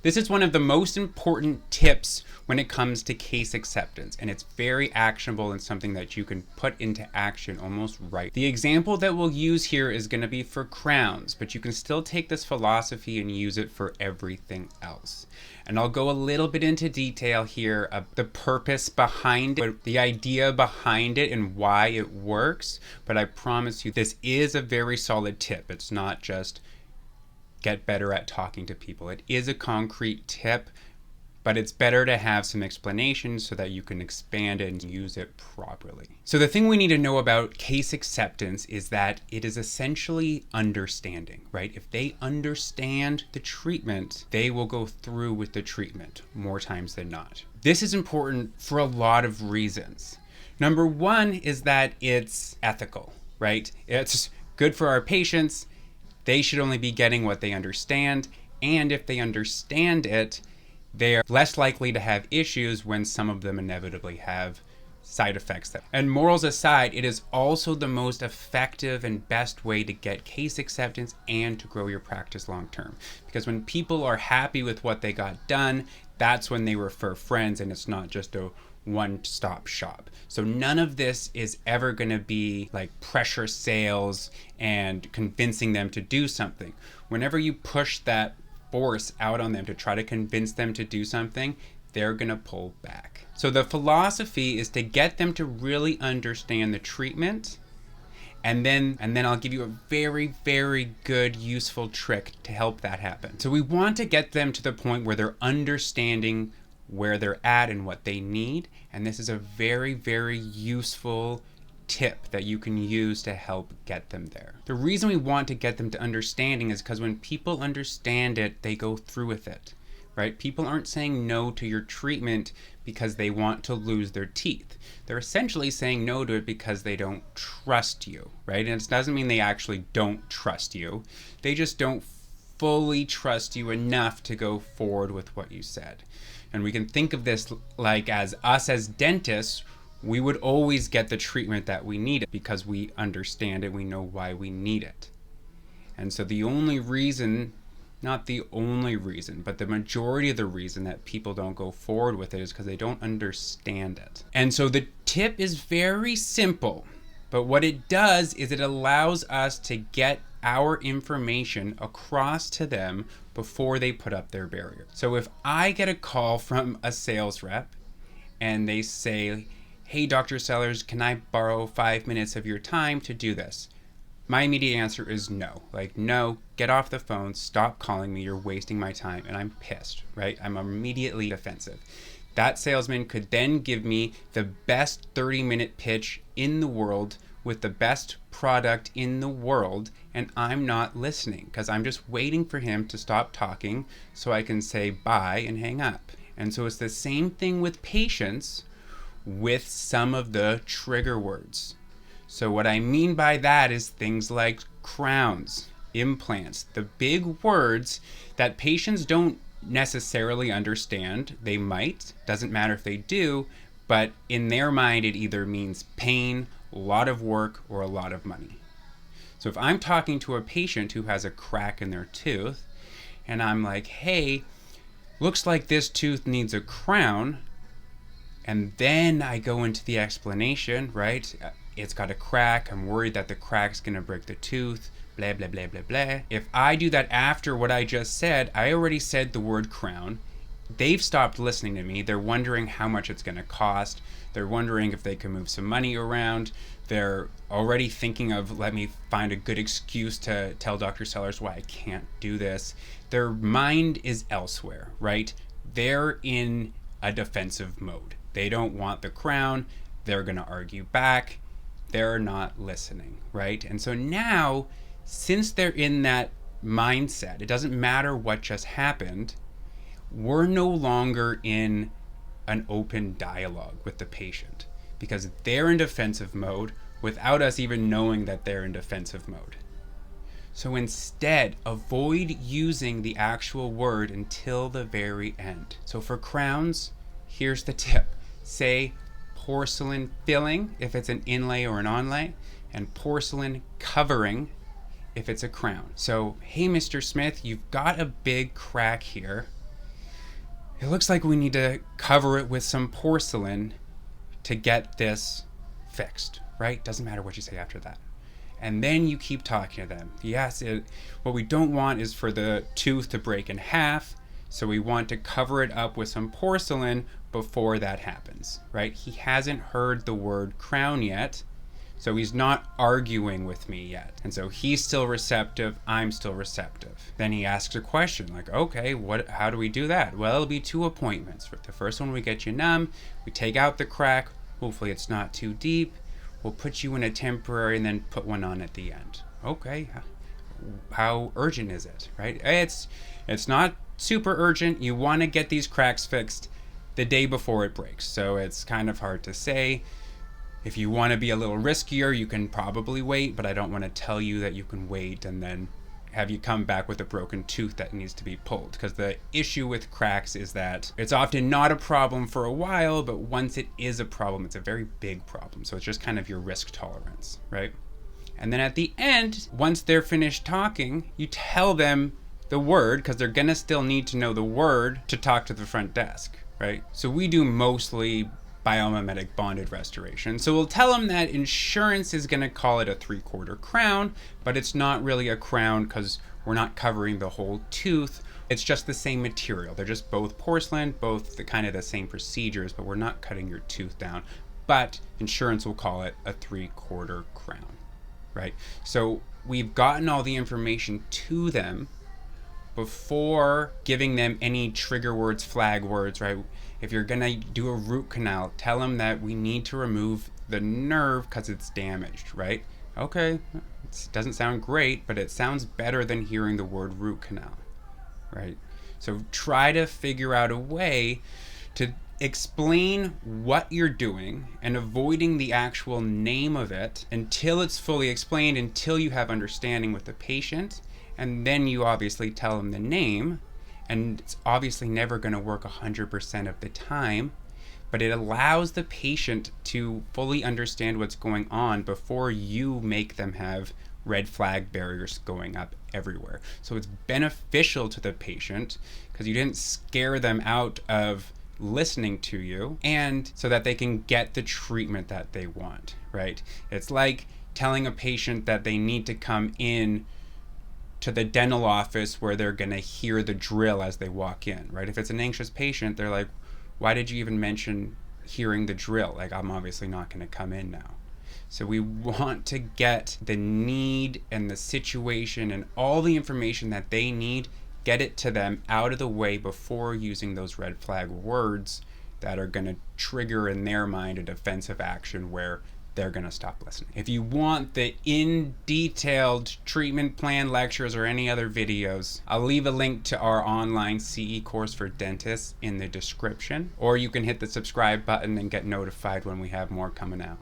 This is one of the most important tips when it comes to case acceptance, and it's very actionable and something that you can put into action almost right. The example that we'll use here is going to be for crowns, but you can still take this philosophy and use it for everything else. And I'll go a little bit into detail here of the purpose behind it, the idea behind it, and why it works, but I promise you this is a very solid tip. It's not just get better at talking to people. It is a concrete tip, but it's better to have some explanations so that you can expand it and use it properly. So the thing we need to know about case acceptance is that it is essentially understanding, right? If they understand the treatment, they will go through with the treatment more times than not. This is important for a lot of reasons. Number one is that it's ethical, right? It's good for our patients. They should only be getting what they understand, and if they understand it, they're less likely to have issues when some of them inevitably have side effects. And morals aside, it is also the most effective and best way to get case acceptance and to grow your practice long term. Because when people are happy with what they got done, that's when they refer friends, and it's not just a one-stop shop. So none of this is ever going to be like pressure sales and convincing them to do something. Whenever you push that force out on them to try to convince them to do something, they're going to pull back. So the philosophy is to get them to really understand the treatment, and then I'll give you a very, very good, useful trick to help that happen. So we want to get them to the point where they're understanding where they're at and what they need, and this is a very, very useful tip that you can use to help get them there. The reason we want to get them to understanding is because when people understand it, they go through with it, right? People aren't saying no to your treatment because they want to lose their teeth. They're essentially saying no to it because they don't trust you, right? And it doesn't mean they actually don't trust you. They just don't fully trust you enough to go forward with what you said. And we can think of this like as us as dentists, we would always get the treatment that we need because we understand it, we know why we need it. And so the only reason, not the only reason, but the majority of the reason that people don't go forward with it is because they don't understand it. And so the tip is very simple, but what it does is it allows us to get our information across to them before they put up their barrier. So if I get a call from a sales rep and they say, "Hey, Dr. Sellers, can I borrow 5 minutes of your time to do this?" My immediate answer is no. Like, no, get off the phone, stop calling me, you're wasting my time, and I'm pissed, right? I'm immediately defensive. That salesman could then give me the best 30-minute pitch in the world with the best product in the world, and I'm not listening because I'm just waiting for him to stop talking so I can say bye and hang up. And so it's the same thing with patients with some of the trigger words. So what I mean by that is things like crowns, implants, the big words that patients don't necessarily understand. They might, doesn't matter if they do, but in their mind it either means pain, a lot of work, or a lot of money. So if I'm talking to a patient who has a crack in their tooth and I'm like, "Hey, looks like this tooth needs a crown," and then I go into the explanation, right? It's got a crack, I'm worried that the crack's gonna break the tooth, blah, blah, blah, blah, blah. If I do that after what I just said, I already said the word crown. They've stopped listening to me. They're wondering how much it's gonna cost. They're wondering if they can move some money around. They're already thinking of, let me find a good excuse to tell Dr. Sellers why I can't do this. Their mind is elsewhere, right? They're in a defensive mode. They don't want the crown. They're gonna argue back. They're not listening, right? And so now, since they're in that mindset, it doesn't matter what just happened, we're no longer in an open dialogue with the patient because they're in defensive mode without us even knowing that they're in defensive mode. So instead, avoid using the actual word until the very end. So for crowns, here's the tip. Say porcelain filling if it's an inlay or an onlay, and porcelain covering if it's a crown. So, hey, Mr. Smith, you've got a big crack here. it looks like we need to cover it with some porcelain to get this fixed, right? Doesn't matter what you say after that. And then you keep talking to them. Yes, what we don't want is for the tooth to break in half, so we want to cover it up with some porcelain before that happens, right? He hasn't heard the word crown yet, so he's not arguing with me yet. And so he's still receptive, I'm still receptive. Then he asks a question like, okay, how do we do that? Well, it'll be 2 appointments. For the first one, we get you numb, we take out the crack, hopefully it's not too deep, we'll put you in a temporary and then put one on at the end. Okay, how urgent is it, right? It's not super urgent. You want to get these cracks fixed the day before it breaks. So it's kind of hard to say. If you want to be a little riskier, you can probably wait, but I don't want to tell you that you can wait and then have you come back with a broken tooth that needs to be pulled. Because the issue with cracks is that it's often not a problem for a while, but once it is a problem, it's a very big problem. So it's just kind of your risk tolerance, right? And then at the end, once they're finished talking, you tell them the word, because they're gonna still need to know the word to talk to the front desk, right? So we do mostly biomimetic bonded restoration. So we'll tell them that insurance is going to call it a 3/4 crown, but it's not really a crown because we're not covering the whole tooth. It's just the same material. They're just both porcelain, both the kind of the same procedures, but we're not cutting your tooth down. But insurance will call it a 3/4 crown, right? So we've gotten all the information to them before giving them any trigger words, flag words, right? If you're gonna do a root canal, tell them that we need to remove the nerve because it's damaged, right? Okay, it doesn't sound great, but it sounds better than hearing the word root canal, right? So try to figure out a way to explain what you're doing and avoiding the actual name of it until it's fully explained, until you have understanding with the patient, and then you obviously tell them the name. And it's obviously never going to work 100% of the time, but it allows the patient to fully understand what's going on before you make them have red flag barriers going up everywhere. So it's beneficial to the patient because you didn't scare them out of listening to you, and so that they can get the treatment that they want, right? It's like telling a patient that they need to come in to the dental office where they're going to hear the drill as they walk in, right? If it's an anxious patient, they're like, why did you even mention hearing the drill? Like, I'm obviously not going to come in now. So we want to get the need and the situation and all the information that they need, get it to them out of the way before using those red flag words that are going to trigger in their mind a defensive action where they're going to stop listening. If you want the in-detailed treatment plan lectures or any other videos, I'll leave a link to our online CE course for dentists in the description, or you can hit the subscribe button and get notified when we have more coming out.